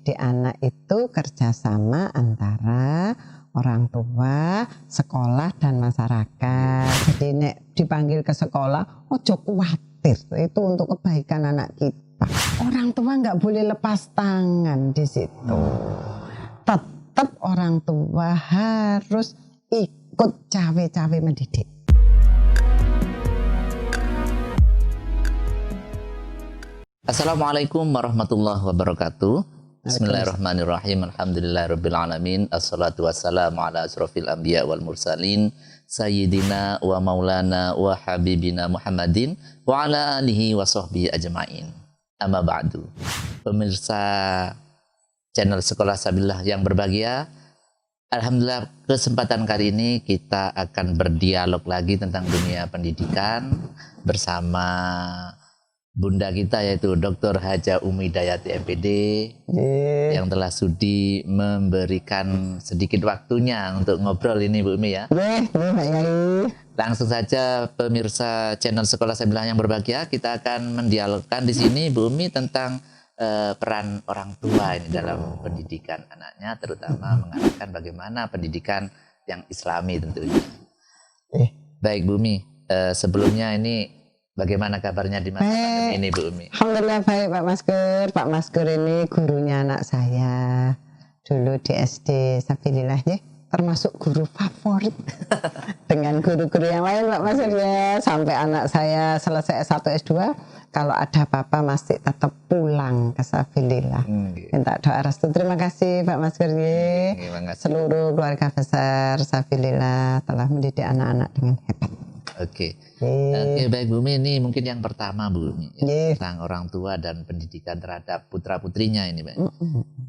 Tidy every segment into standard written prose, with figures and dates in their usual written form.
mendidik anak itu kerjasama antara orang tua, sekolah, dan masyarakat. Jadi nek dipanggil ke sekolah, ojo khawatir, itu untuk kebaikan anak kita. Orang tua nggak boleh lepas tangan di situ. Tetap orang tua harus ikut cawe-cawe mendidik. Assalamualaikum warahmatullahi wabarakatuh. Bismillahirrahmanirrahim. Alhamdulillahirrabbilalamin. Assalatu wassalamu ala asrafil anbiya wal mursalin Sayyidina wa maulana wa habibina Muhammadin wa ala alihi wa sahbihi ajma'in. Amma ba'du. Pemirsa channel Sekolah Sabillah yang berbahagia, alhamdulillah kesempatan kali ini kita akan berdialog lagi tentang dunia pendidikan bersama Bunda kita, yaitu Dr. Haja Umi Dayati MPD, yang telah sudi memberikan sedikit waktunya untuk ngobrol ini, Bu Umi ya. Langsung saja pemirsa channel Sekolah Sabillah yang berbahagia, kita akan mendialogkan di sini, Bu Umi, tentang peran orang tua ini dalam pendidikan anaknya, terutama mengarahkan bagaimana pendidikan yang Islami tentunya. Baik, Bu Umi, sebelumnya ini bagaimana kabarnya di masa pandemi ini, Bu Umi? Alhamdulillah baik, Pak Maskur. Pak Maskur ini gurunya anak saya. Dulu di SD Sabilillah ya, termasuk guru favorit. Dengan guru-guru yang lain, Pak Maskur ya. Sampai anak saya selesai S1 S2, kalau ada apa-apa masih tetap pulang ke Sabilillah. Minta doa restu. Terima kasih Pak Maskur ya. Seluruh keluarga besar Sabilillah telah mendidik anak-anak dengan hebat. Oke, baik Bu Umi, ini mungkin yang pertama Bu Umi, tentang orang tua dan pendidikan terhadap putra-putrinya ini, Pak.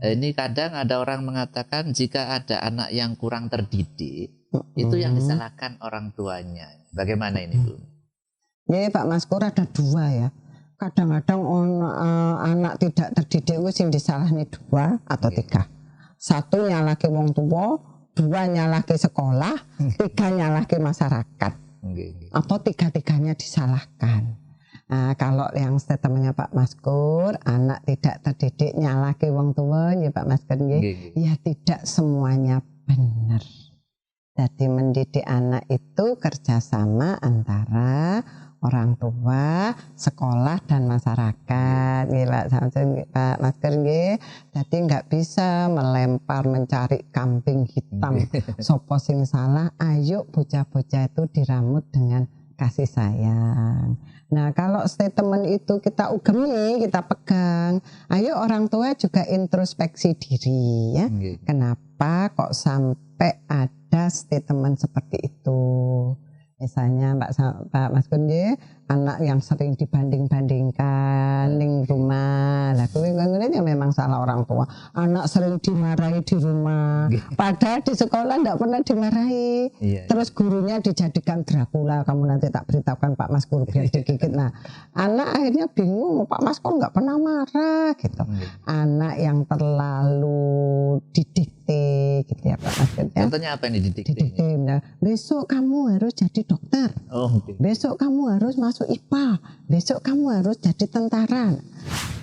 Ini kadang ada orang mengatakan jika ada anak yang kurang terdidik, itu yang disalahkan orang tuanya. Bagaimana ini, Bu? Ya, Pak Maskur, ada dua ya. Kadang-kadang anak tidak terdidik itu yang disalahkan dua atau tiga. Satu nyalahke wong tua, dua nyalahke sekolah, tiga nyalahke masyarakat. Atau tiga-tiganya disalahkan. Nah, kalau yang statementnya Pak Maskur, anak tidak terdidik nyalahke wong tua, ya Pak Maskur, ya tidak semuanya benar. Jadi mendidik anak itu kerjasama antara orang tua, sekolah, dan masyarakat. Pak Maskur, jadi nggak bisa melempar mencari kambing hitam. Sopo sing salah, ayo bocah-bocah itu diramut dengan kasih sayang. Nah, kalau statement itu kita ugemi, kita pegang, ayo orang tua juga introspeksi diri ya. Kenapa kok sampai ada statement seperti itu? Misalnya Pak Maskur, anak yang sering dibanding-bandingkan ning rumah. Lah kuwi ngene memang salah orang tua. Anak sering dimarahi di rumah. Padahal di sekolah enggak pernah dimarahi. Terus gurunya dijadikan Dracula. Kamu nanti tak beritahukan Pak Maskur biar digigit. Nah, anak akhirnya bingung, Pak Maskur enggak pernah marah gitu. Anak yang terlalu didikte gitu ya Pak Maskur. Contohnya apa yang didikte? Nah, besok kamu harus jadi dokter. Besok kamu harus masuk IPA. Besok kamu harus jadi tentara.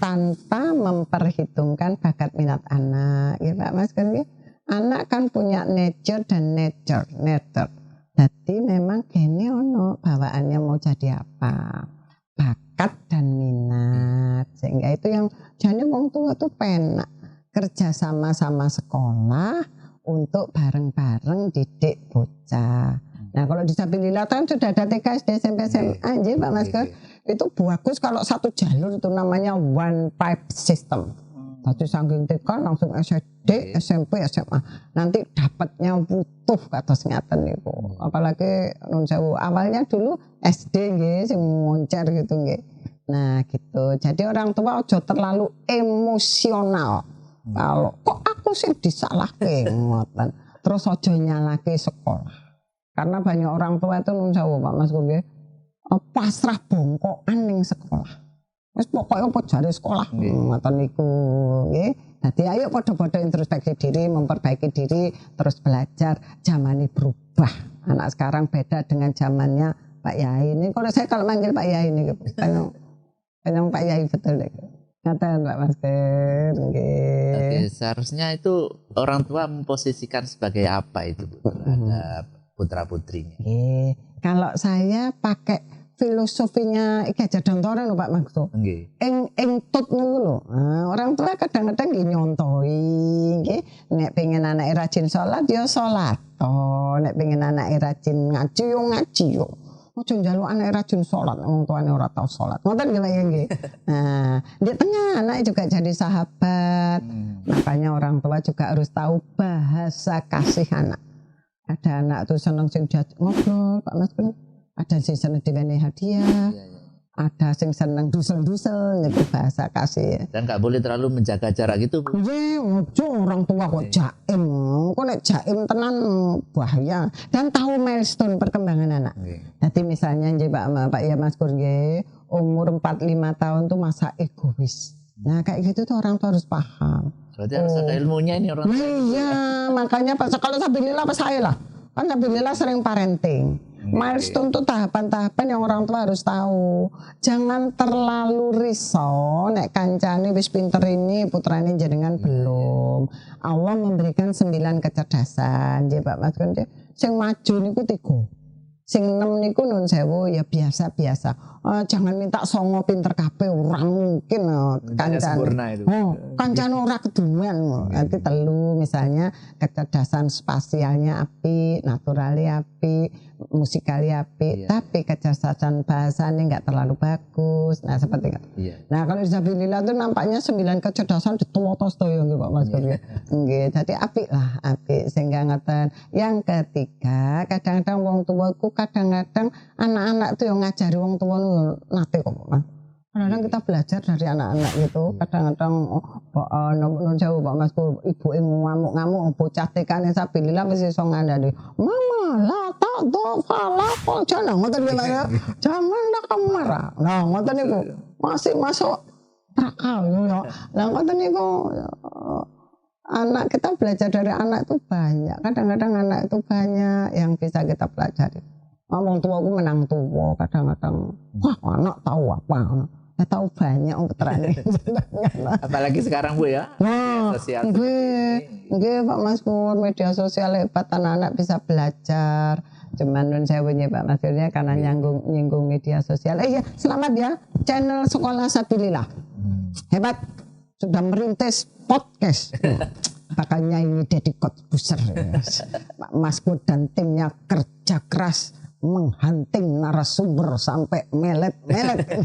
Tanpa memperhitungkan bakat minat anak, ya Pak Maskur ya. Anak kan punya nature dan nurture. Jadi memang gini ono bawaannya mau jadi apa, bakat dan minat. Sehingga itu yang jadi wong tua tuh penak kerja sama-sama sekolah untuk bareng-bareng didik bocah. Nah, kalau di Sabilillah kan sudah ada TK, SD, SMP, SMA aja Pak Maskur. Itu bagus kalau satu jalur, itu namanya one pipe system. Jadi saking TK langsung SD, SMP, SMA. Nanti dapatnya butuh atas ngaten itu. Apalagi nun sewu awalnya dulu SD nggih sing moncer gitu nggih. Nah, gitu. Jadi orang tua ojo terlalu emosional. Kalau kok aku sih disalahke ngoten. Terus ojo nyalahke sekolah. Karena banyak orang tua itu nun sewu Pak Maskur nggih, pasrah bongkokan ning sekolah. Wis pokoke apa jare sekolah ngoten niku nggih. Dadi ayo padha-padha introspeksi diri, memperbaiki diri, terus belajar. Zamane berubah. Anak sekarang beda dengan zamannya Pak Yai. Ini kalau saya manggil Pak Yai ini, pengen Pak Yai betul deh. Ngaten Pak Masker. Nggih. Oke, seharusnya itu orang tua memposisikan sebagai apa itu Bu, terhadap putra-putrinya? Nggih. Kalau saya pakai filosofinya Ki Hajar Dantara lho Pak Maksud. Nggih. Ing tut niku lho. Orang tua kadang-kadang nggih nyontoi nggih. Nek pengen anake rajin salat ya salat. Oh, nek pengen anake rajin ngaji yo ngaji yo. Ojo njaluk anake rajin salat wong tuane ora tau salat. Ngoten nggih. Nah, di tengah anak juga jadi sahabat. Makanya orang tua juga harus tahu bahasa kasih anak. Ada anak tuh seneng sing ngobrol Pak Mas. Ada sing seneng diwenehi hadiah. Ada sing seneng dusel-dusel gitu bahasa kasih. Dan nggak boleh terlalu menjaga jarak gitu Bu. Nggih, ojo orang tua kok jaim. Kok nek jaim tenan bahaya. Dan tahu milestone perkembangan anak. Jadi misalnya nggih Pak ya Mas Pur nggih, umur 4-5 tahun tuh masa egois. Nah, kayak gitu tuh orang tua harus paham. Berarti harus ada ilmunya ini orang tua. Iya, makanya Pak kalau sabilillah apa saya lah. Kan sabilillah sering parenting. Milestone itu tahapan-tahapan yang orang tua harus tahu. Jangan terlalu risau nek kancane wis pinter ini putrane jenengan belum. Allah memberikan 9 kecerdasan. Nggih Pak Mas Kunci. Sing maju niku 3. Sing 6 niku nun sewu ya biasa-biasa. Jangan minta songo pinter kabeh ora mungkin kancane. Kancane ora keduman. Nanti telu misalnya kecerdasan spasialnya apik, naturalnya apik, musikalnya apik, tapi kecerdasan bahasanya enggak terlalu bagus. Nah, seperti itu. Nah, kalau disabilitas itu nampaknya 9 kecerdasan dituwotos sedaya nggih Pak Mas Kurnia. Nggih, dadi apik lah, apik sehingga ngeten. Yang ketiga, kadang-kadang wong tuaku kadang-kadang anak-anak tuh yang ngajari wong tua nate kok Mas. Kadang-kadang kita belajar dari anak-anak gitu. Kadang-kadang non jauh Pak Mas ibu ngamuk-ngamuk bocah tekane sabilillah wis iso ngandani. Mama, la tak do fala kok jangan ngoten ya. Jangan kamu marah. Nah, ngoten niku masih masuk akal ya. Lah ngoten niku anak kita belajar dari anak itu banyak. Kadang-kadang anak itu banyak yang bisa kita pelajari. Wong tua aku menang tua kadang-kadang wah anak tahu apa ya tahu banyak putrane. Apalagi sekarang Bu ya. Sosial. Nggih Pak Mas Pur, media sosial hebat anak-anak bisa belajar. Cuman nun sewu Pak Mas Purnya karena nyinggung media sosial. Iya, selamat ya channel Sekolah Sabilillah. Hebat sudah merintis podcast. Bakal nyanyi dedikot buser. Pak Mas Pur dan timnya kerja keras menghunting narasumber sampai melet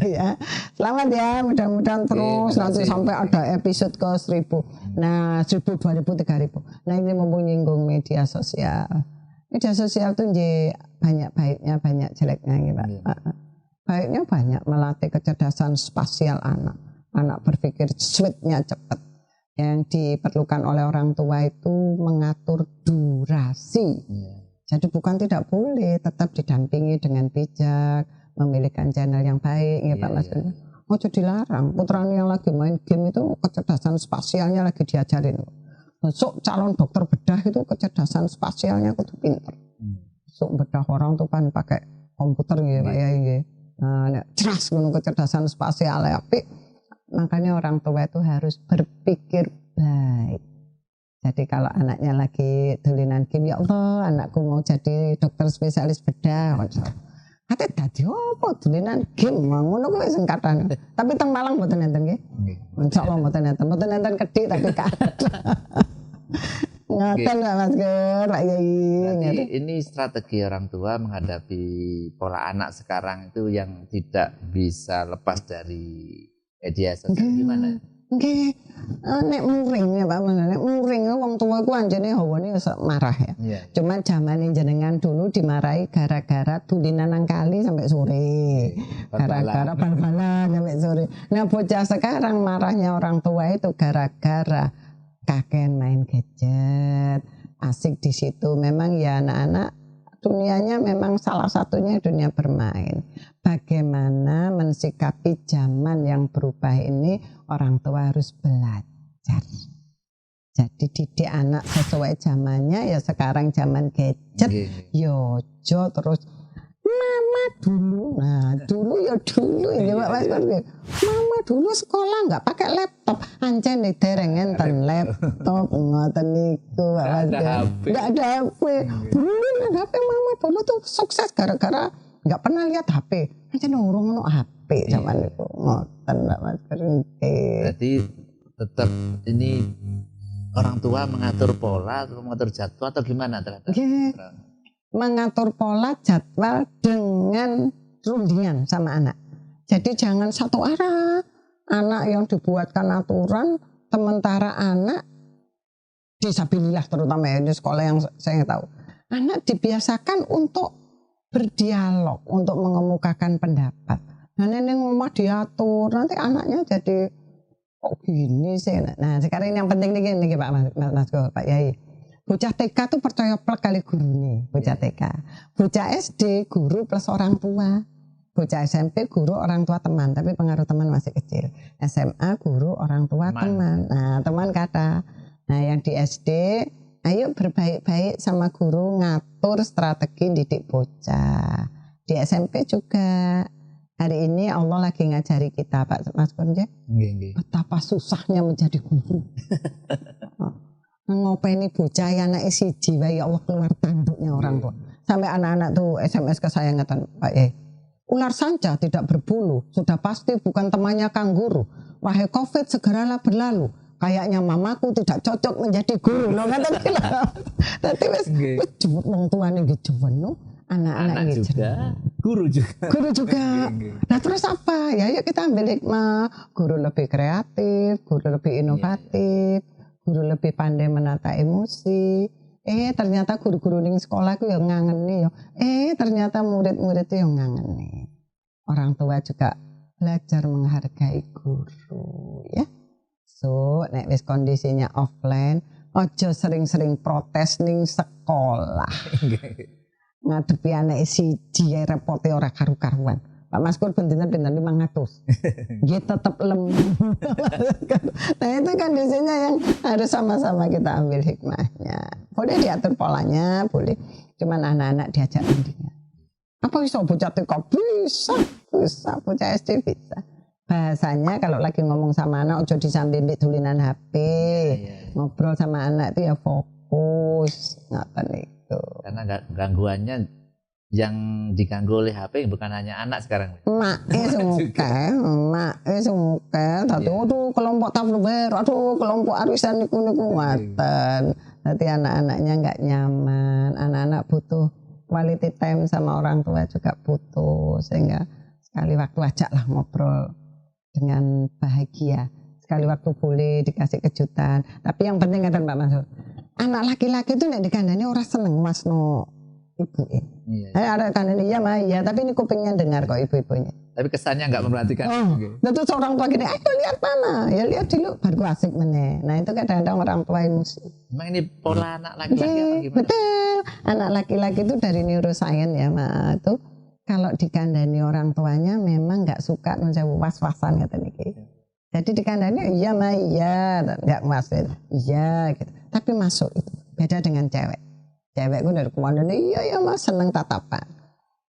ya. Selamat ya, mudah-mudahan terus nanti sampai ada episode ke 1000. Nah, 1000, 2000, 3000. Nah, ini mumpung nyinggung media sosial. Media sosial tuh banyak baiknya, banyak jeleknya gitu, Pak. Baiknya banyak melatih kecerdasan spasial anak. Anak berpikir sweetnya cepat. Yang diperlukan oleh orang tua itu mengatur durasi. Jadi bukan tidak boleh, tetap didampingi dengan bijak, memilihkan channel yang baik, ya Pak Mas. Ojo dilarang, putranya yang lagi main game itu kecerdasan spasialnya lagi diajarin. Besok calon dokter bedah itu kecerdasan spasialnya kudu pinter. Besok bedah orang tuh kan pakai komputer ya Pak ya. Nah, ceras ngono kecerdasan spasialnya apik. Makanya orang tua itu harus berpikir baik. Jadi kalau anaknya lagi dolinan game, ya Allah anakku mau jadi dokter spesialis bedah. Kate dadi opo dolinan game ngono kuwi sing katane. Tapi teng Malang mboten enten nggih. Insyaallah mboten enten. Mboten enten kedhi tapi kada. Ngaten Mas Ger, Pak Yai. Ini strategi orang tua menghadapi pola anak sekarang itu yang tidak bisa lepas dari media sosial gimana? Nggih, nek muring ya Pak, nek muring wong tua ku anjene hawane marah ya. Cuman zamane jenengan dulu dimarahi gara-gara dulinan nang kali sampai sore. Gara-gara bal-balan sampai sore. Nah, bocah sekarang marahnya orang tua itu gara-gara kakek main gadget. Asik di situ. Memang ya anak-anak dunianya memang salah satunya dunia bermain. Bagaimana mensikapi zaman yang berubah ini, orang tua harus belajar. Jadi didik anak sesuai zamannya, ya sekarang zaman gadget, yojo terus Mama dulu, nah dulu ya dulu ini Pak Mas Kur. Mama dulu sekolah nggak pakai laptop, ancen nih dereng enten laptop ngoten niku Pak Mas Kur. Nggak ada HP. Dulu nggak ada HP mama dulu tuh sukses gara-gara nggak pernah lihat HP. Ancen urung ono HP zaman itu ngoten Pak Mas Kur. Jadi tetap ini orang tua mengatur pola atau mengatur jadwal atau gimana terhadap mengatur pola jadwal dengan rundingan sama anak. Jadi jangan satu arah. Anak yang dibuatkan aturan, sementara anak disabilitas terutama ya di sekolah yang saya tahu. Anak dibiasakan untuk berdialog, untuk mengemukakan pendapat. Nah ini ngomong diatur, nanti anaknya jadi kok gini sih. Nah sekarang yang penting nih Pak Mas Pak Yai. Bocah TK tuh percaya plek kali guru nih, bocah TK. Bocah SD guru plus orang tua. Bocah SMP guru orang tua teman, tapi pengaruh teman masih kecil. SMA guru orang tua teman. Nah, teman kata. Nah, yang di SD ayo berbaik-baik sama guru, ngatur strategi didik bocah. Di SMP juga. Hari ini Allah lagi ngajari kita Pak Mas Konje. Betapa susahnya menjadi guru. Ngopeni bocah ya anak siji wae ya Allah keluar tanduknya orang tua. Sampai anak-anak tuh SMS ke saya ngatan Pak ular sanca tidak berbulu, sudah pasti bukan temannya kanguru. Wahai Covid segeralah berlalu. Kayaknya mamaku tidak cocok menjadi guru. Loh ngatan kira. Dadi wis wong tuane nggih juwen anak-anak juga, guru juga. Nah terus apa? Ya yuk kita ambil hikmah. Guru lebih kreatif, guru lebih inovatif. Guru lebih pandai menata emosi. Ternyata guru-guru di sekolah itu yang ngangeni ya. Ternyata murid-murid itu yang ngangeni. Orang tua juga belajar menghargai guru ya. So, nek wis kondisinya offline, ojo sering-sering protes ning sekolah. Ngadepi anak siji repote ora karu-karuan. Pak Mas Kur bendina-bendina 500. Dia tetap lemah. Nah itu kondisinya yang harus sama-sama kita ambil hikmahnya. Boleh diatur polanya, boleh. Cuman anak-anak diajak rundingan. Apa bisa bocah TK? Bisa. Bocah SD bisa. Bahasanya kalau lagi ngomong sama anak, ojo disambi-sambi tulinan HP. Ngobrol sama anak itu ya fokus. Ngapain itu. Karena gangguannya yang diganggu oleh HP bukan hanya anak sekarang. Mak sungke, aduh kelompok tablober, aduh kelompok arisan niku ngaten. Nanti anak-anaknya nggak nyaman, anak-anak butuh quality time sama orang tua juga butuh, sehingga sekali waktu ajaklah ngobrol dengan bahagia. Sekali waktu boleh dikasih kejutan, tapi yang penting kan Pak Mansur, anak laki-laki itu nek dikandani orang seneng Mas no ibu ada kan ini ya tapi ini kupingnya dengar kok ibu-ibunya. Tapi kesannya nggak memperhatikan. Tentu seorang tua gini, ayo lihat mana, ya lihat dulu baru asik meneh. Nah itu kadang-kadang orang tua emosi. Emang ini pola anak laki-laki apa gimana? Betul, anak laki-laki itu dari neuroscience ya Mak, itu kalau dikandani orang tuanya memang nggak suka nunjuk was-wasan kata niki. Jadi dikandani iya mah iya, nggak masuk iya gitu. Tapi masuk itu beda dengan cewek. Cewekku dari kemana iya ya mas seneng tatapan.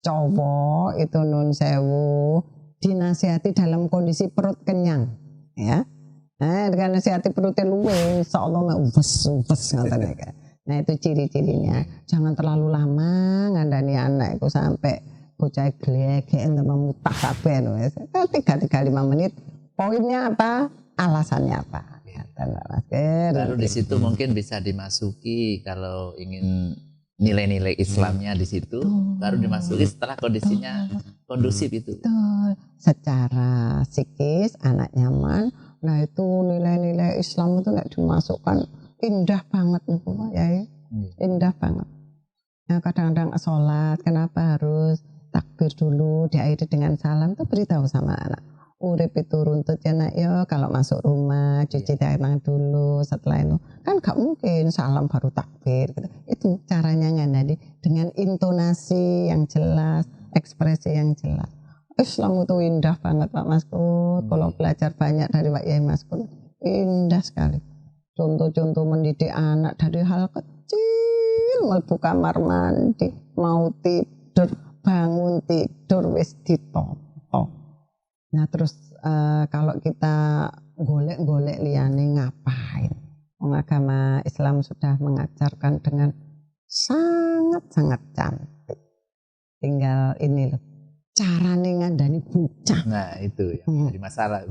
Cowok itu nun sewu dinasihati dalam kondisi perut kenyang, ya. Nah dengan nasihati perutnya luwe, insyaallah ubes ngoten ya. Nah itu ciri-cirinya. Jangan terlalu lama ngandani anak itu sampai bocah glegeken memutah kabeh wis. 3-5 menit. Poinnya apa? Alasannya apa? Baru di situ mungkin bisa dimasuki kalau ingin nilai-nilai Islamnya di situ, baru dimasuki setelah kondisinya kondusif itu. Betul. Secara psikis anak nyaman, nah itu nilai-nilai Islam itu nek dimasukkan indah banget nih Pak ya. Indah banget. Nah kadang-kadang sholat kenapa harus takbir dulu diakhiri dengan salam, itu beritahu sama anak. Urip itu runtut ya nak ya, kalau masuk rumah cuci tangan dulu, setelah itu kan gak mungkin salam baru takbir gitu. Itu caranya ngandani dengan intonasi yang jelas, ekspresi yang jelas. Islam itu indah banget Pak Maskur. Kalau belajar banyak dari Pak Yai Maskur, indah sekali. Contoh-contoh mendidik anak dari hal kecil, mlebu kamar mandi, mau tidur bangun tidur wis ditoto. Nah terus kalau kita golek-golek liyane ngapain? Wong agama Islam sudah mengajarkan dengan sangat-sangat cantik. Tinggal ini loh, carane ngandani bocah. Nah itu yang jadi masalah.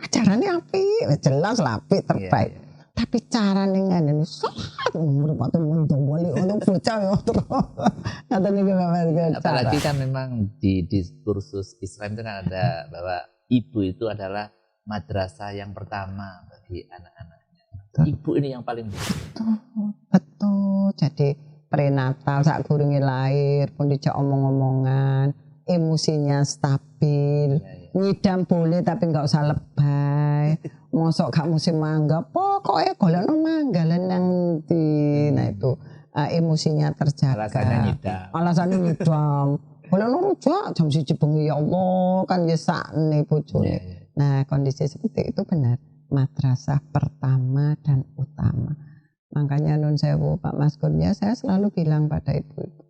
Carane apik, jelas lah apik terbaik. Yeah. Tapi carane ngandani sangat merupakan mendomboli untuk bocah ya terus. Apalagi kan memang di diskursus Islam itu kan ada bahwa ibu itu adalah madrasah yang pertama bagi anak-anaknya. Ibu ini yang paling betul. Jadi prenatal saat gurunge lahir pun dijak omong-omongan, emosinya stabil, ngidam boleh tapi nggak usah lebay. Mosok gak musim mangga, pokoknya golekno mangga nang ndi. Nah itu emosinya terjaga. Alasannya ngidam. Golekno rujak jam 1 bengi ya Allah kan ya sakne bojone. Nah kondisi seperti itu benar madrasah pertama dan utama. Makanya nun sewu Pak Mas Kurnia, saya selalu bilang pada ibu-ibu,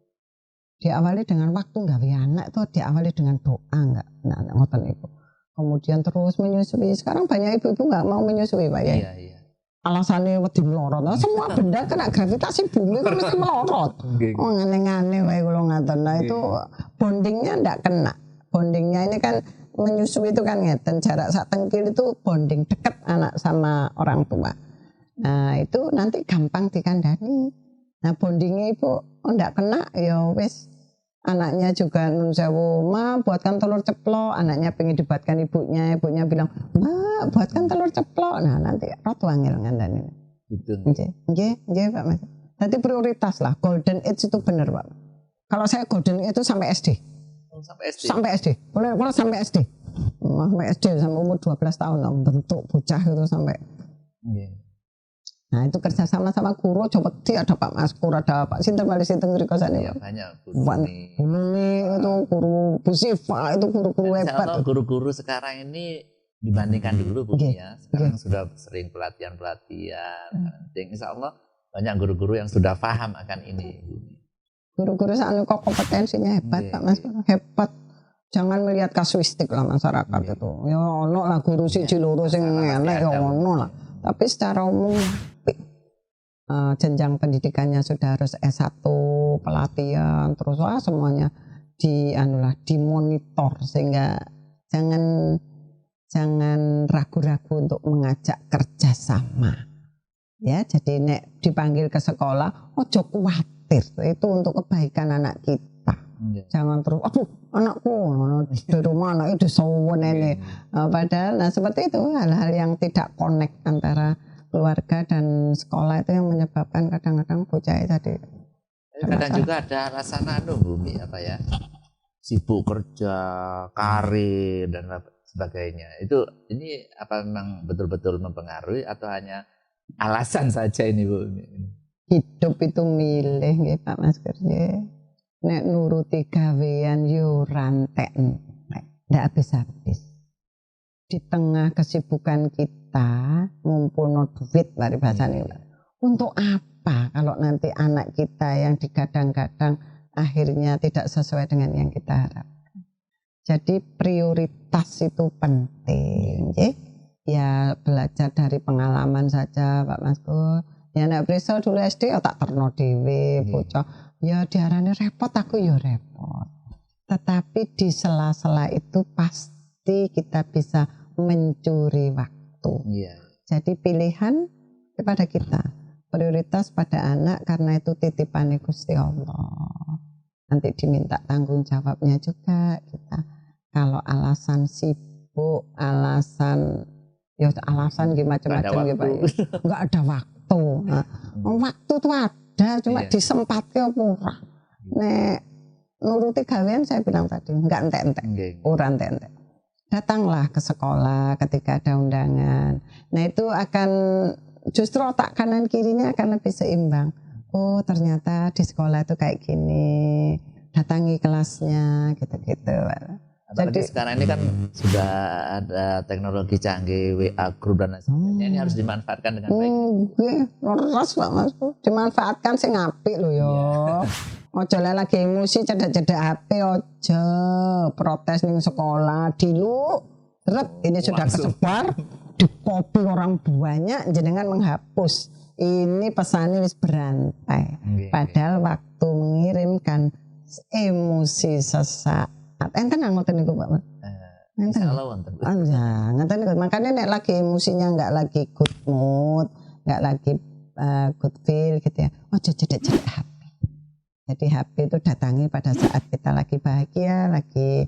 diawali dengan waktu gawe anak itu diawali dengan doa enggak? Nah, ngoten ibu. Kemudian terus menyusui. Sekarang banyak ibu-ibu enggak mau menyusui Pak ya. Iya. Alasannya wedi melorot. Nah, semua benda kena gravitasi bumi kan mesti melorot. Oh ngene-ngene wae kula ngaten. Nah itu bondingnya enggak kena. Bondingnya ini kan menyusui itu kan ngeten jarak sak tengkil itu bonding dekat anak sama orang tua. Nah itu nanti gampang dikandani. Nah bondingnya ibu ndak kena ya wis anaknya juga nun sewu ma buatkan telur ceplok, anaknya pengen dibuatkan ibunya bilang ma buatkan telur ceplok. Nah nanti rotu angel ngandani. Gitu. Nggih Pak Mas. Nanti prioritas lah golden age itu benar Pak. Kalau saya golden age itu sampai SD. Sampai SD. Boleh sampai SD. Sampai SD sampai umur 12 tahun lah bentuk bocah itu sampai. Nah itu kerjasama sama guru coba ada Pak Maskur, ada Pak Sinten Malaysia Tenggeri Kosane. Iya banyak guru itu guru Bu Sifa itu guru-guru hebat. Guru-guru sekarang ini dibandingkan dulu Bu ya, sekarang sudah sering pelatihan. Insya Allah banyak guru-guru yang sudah paham akan ini. Guru-guru saat ini kok kompetensinya hebat Pak Maskur, hebat. Jangan melihat kasuistik lah masyarakat itu. Ya ono lah guru siji loro sing enek ya ono lah. Tapi secara umum jenjang pendidikannya sudah harus S1 pelatihan terus semuanya dimonitor sehingga jangan ragu-ragu untuk mengajak kerjasama ya. Jadi nek dipanggil ke sekolah ojo khawatir, itu untuk kebaikan anak kita. Jangan terus anakku di rumah anaknya disowen ini. Padahal seperti itu hal-hal yang tidak connect antara keluarga dan sekolah itu yang menyebabkan kadang-kadang bocah tadi. Kadang juga ada alasan Bumi sibuk kerja, karir dan sebagainya. Ini apa memang betul-betul mempengaruhi atau hanya alasan saja ini Bumi? Hidup itu milih nggih Pak Mas Kerja. Nek nuruti gawean yo rantek ndak habis-habis. Di tengah kesibukan kita ngumpulno duit mari bahasane. Untuk apa kalau nanti anak kita yang digadang-gadang akhirnya tidak sesuai dengan yang kita harapkan. Jadi prioritas itu penting, nggih. Ya belajar dari pengalaman saja Pak Maskur. Ya nek preso dulu SD ya tak terno dhewe bocah. Ya diarani repot aku ya repot. Tetapi di sela-sela itu pasti kita bisa mencuri waktu. Jadi pilihan kepada kita. Prioritas pada anak karena itu titipan Gusti Allah. Nanti diminta tanggung jawabnya juga kita. Kalau alasan sibuk, alasan macam-macam gitu. Enggak ada waktu. Nah, waktu itu ada cuma disempatke apa ora. Nek nuruti gawean saya bilang tadi enggak entek-entek. Ora entek-entek. Datanglah ke sekolah ketika ada undangan. Nah itu akan justru otak kanan kirinya akan lebih seimbang. Oh ternyata di sekolah itu kayak gini. Datangi kelasnya gitu-gitu. Apalagi sekarang ini kan sudah ada teknologi canggih, WA group dan lain sebagainya. Ini harus dimanfaatkan dengan baik. Leres Pak Mas. Dimanfaatkan sing apik lho ya. Ojo lagi emosi cedek-cedek HP ojo. Protes ning sekolah dilu. Ini sudah kesebar. Dikopi orang banyak jenengan menghapus. Ini pesannya wis berantai. Padahal waktu mengirimkan emosi sesaat. Enten ngoten niku Pak. Insyaallah wonten. Ya, ngoten niku. Makanya nek lagi emosinya enggak lagi good mood, enggak lagi good feel gitu ya. Ojo cedek-cedek HP. Jadi HP itu datangi pada saat kita lagi bahagia, lagi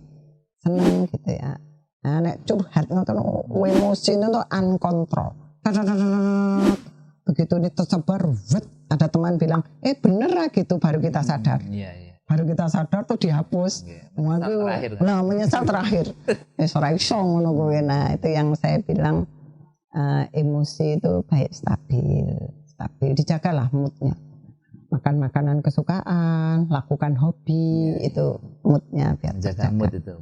seneng gitu ya. Nah, nek curhat ngoten emosi itu uncontrol. Begitu ini tersebar, ada teman bilang, bener lah gitu, baru kita sadar. Baru kita sadar tuh dihapus. Menyesal terakhir. Nah, itu yang saya bilang emosi itu baik stabil, dijagalah moodnya. Makan makanan kesukaan, lakukan hobi, itu moodnya biar jaga mood itu.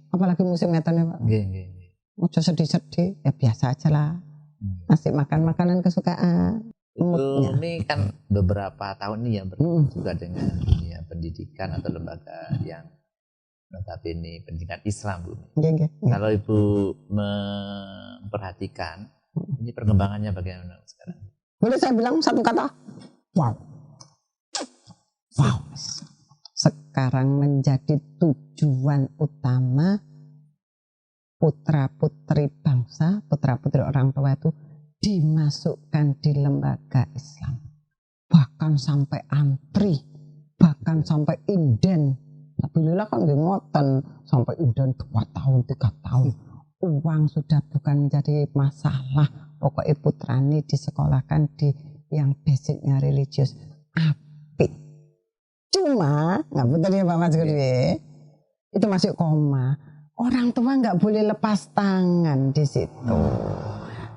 Apalagi musim ngeten ya Pak. Ojo sedih-sedih, ya biasa aja lah. Masih makan makanan kesukaan. Ini kan beberapa tahun ini ya juga dengan dunia pendidikan atau lembaga yang notabene pendidikan Islam Bu. Kalau Ibu memperhatikan ini perkembangannya bagaimana sekarang? Boleh saya bilang satu kata? Wow. Sekarang menjadi tujuan utama putra-putri bangsa, putra-putri orang tua itu dimasukkan di lembaga Islam, bahkan sampai antri, bahkan sampai inden. Alhamdulillah kan nggih ngoten, sampai inden 2 tahun 3 tahun. Uang sudah bukan menjadi masalah. Pokoknya putrani disekolahkan di yang basicnya religius. Apik. Cuma nggak betul ya Pak Mas Gede, itu masih koma. Orang tua nggak boleh lepas tangan di situ.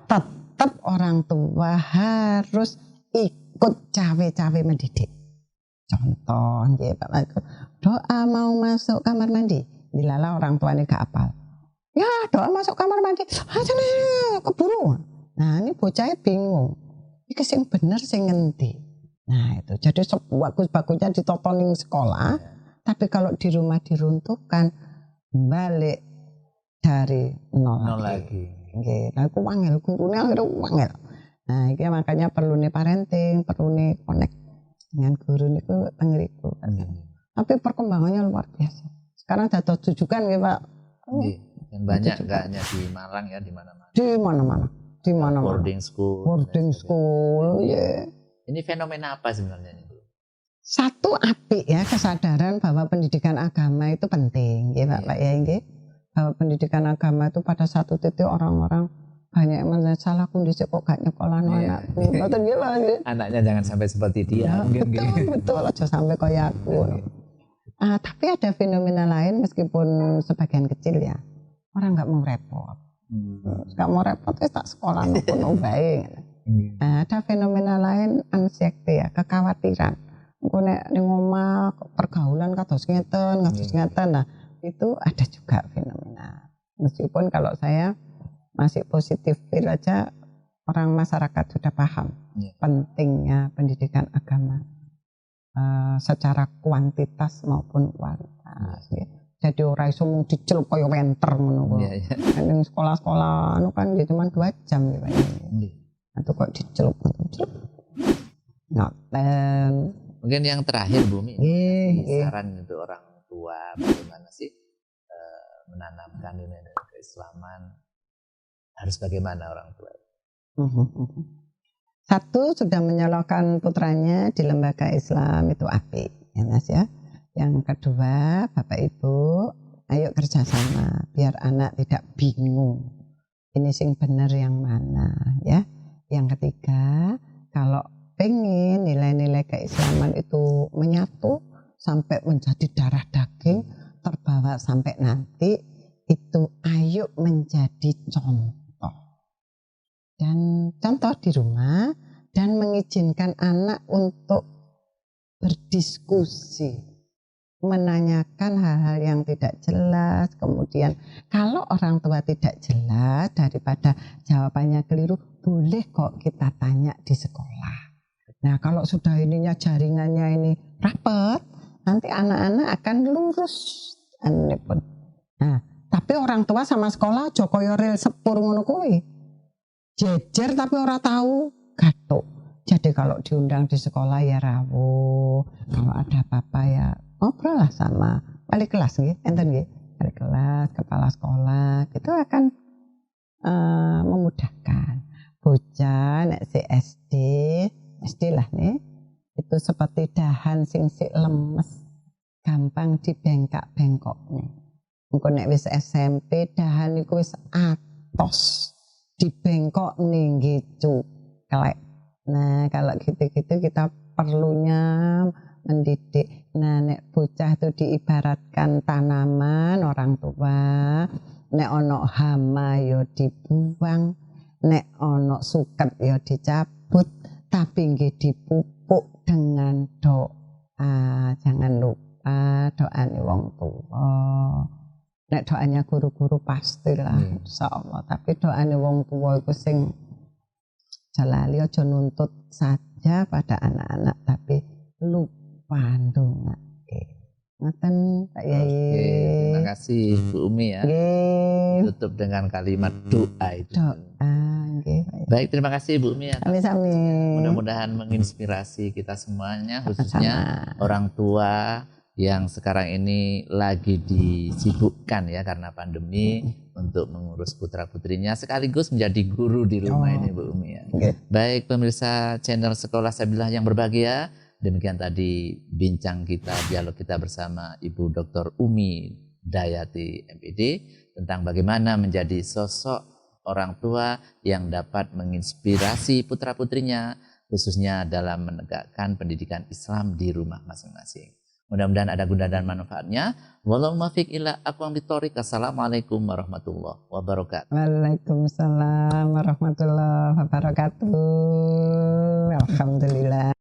Tetap orang tua harus ikut cawe-cawe mendidik. Contoh, ya Pak Mas, doa mau masuk kamar mandi, dilala orang tua ini gak apal. Ya doa masuk kamar mandi, keburu. Nah ini bocahnya bingung. Ini sing bener sing ngendi. Nah itu jadi bagus-bagusnya ditotoning sekolah, tapi kalau di rumah diruntuhkan balik dari nol lagi. Nah aku wangel, gurunya akhirnya wangel. Nah ini makanya perlu nih parenting, perlu nih connect dengan guru niku tengeriku. Tapi perkembangannya luar biasa. Sekarang data tujukan ya Pak. Dan banyak enggak hanya di Malang ya, di mana-mana. Di mana-mana. Boarding school, ya. Ini fenomena apa sebenarnya ini? Satu apik ya, kesadaran bahwa pendidikan agama itu penting, ya Pak ya nggih. Bahwa pendidikan agama itu pada satu titik orang-orang banyak yang salah kondisi kok gak nyekolahno anakku. Ngoten nggih Pak. Anaknya jangan sampai seperti dia. Betul, aja sampai kayak aku. Tapi ada fenomena lain meskipun sebagian kecil ya. Orang nggak mau repot. Nggak mau repot tak sekolah pun baik. Ada fenomena lain anxiety ya, kekhawatiran. Engko nek ning omah pergaulan kados ngeten. Nah, itu ada juga fenomena. Meskipun kalau saya masih positif feel aja, orang masyarakat sudah paham pentingnya pendidikan agama secara kuantitas maupun kualitas. Jadi orang iso mung dicelup kaya wenter ngono kok. Ning sekolah-sekolah anu kan ya cuma 2 jam ya Pak. Itu kok dicelup. Ngoten. Mungkin yang terakhir Bumi, saran untuk orang tua bagaimana sih menanamkan nilai keislaman, harus bagaimana orang tua? Satu, sudah menyalurkan putranya di lembaga Islam itu apik ya Mas ya. Yang kedua, Bapak Ibu ayo kerjasama biar anak tidak bingung ini sing bener yang mana ya. Yang ketiga, kalau pengen nilai-nilai keislaman itu menyatu sampai menjadi darah daging, terbawa sampai nanti, itu ayo menjadi contoh. Dan contoh di rumah, dan mengizinkan anak untuk berdiskusi, menanyakan hal-hal yang tidak jelas. Kemudian kalau orang tua tidak jelas, daripada jawabannya keliru, boleh kok kita tanya di sekolah. Nah kalau sudah ininya jaringannya ini rapat, nanti anak-anak akan lurus pun. Nah, tapi orang tua sama sekolah aja kaya rel sepur ngono kuwi. Jejer tapi ora tahu gatuk. Jadi kalau diundang di sekolah ya rawuh. Kalau ada apa-apa ya ngobrol lah sama wali kelas nggih, enten nggih. Wali kelas, kepala sekolah, itu akan memudahkan. Bocah nek si SD lah nih, itu seperti dahan sing sik lemes, gampang dibengkak-bengkok nih. Engko nek wis SMP dahan iku wis atos, dibengkok ning gitu, kelek. Nah, kalau gitu-gitu kita perlunya mendidik. Nah, nek bocah itu diibaratkan tanaman orang tua, nek ono hama yo dibuang, nek ono suket yo dicabut, tapi nggih dipupuk dengan doa. Jangan lupa doane wong tua. Nek doanya guru-guru pastilah insyaallah, tapi doane wong tua iku sing jalali aja nuntut saja pada anak-anak tapi lupa ndongake. Ngoten Pak Yai. Terima kasih Bu Umi ya. Tutup dengan kalimat doa itu. Doa nggih. Baik, terima kasih Bu Umi ya. Sami-sami. Mudah-mudahan menginspirasi kita semuanya, khususnya orang tua yang sekarang ini lagi disibukkan ya karena pandemi untuk mengurus putra-putrinya sekaligus menjadi guru di rumah ini Bu Umi ya. Baik pemirsa channel Sekolah Sabillah yang berbahagia, demikian tadi bincang kita, dialog kita bersama Ibu Dr. Umi Dayati MPD tentang bagaimana menjadi sosok orang tua yang dapat menginspirasi putra-putrinya khususnya dalam menegakkan pendidikan Islam di rumah masing-masing. Mudah-mudahan ada guna dan manfaatnya. Wallahu muwaffiq ila aqwamit thoriq. Assalamualaikum warahmatullahi wabarakatuh. Waalaikumsalam warahmatullahi wabarakatuh. Alhamdulillah.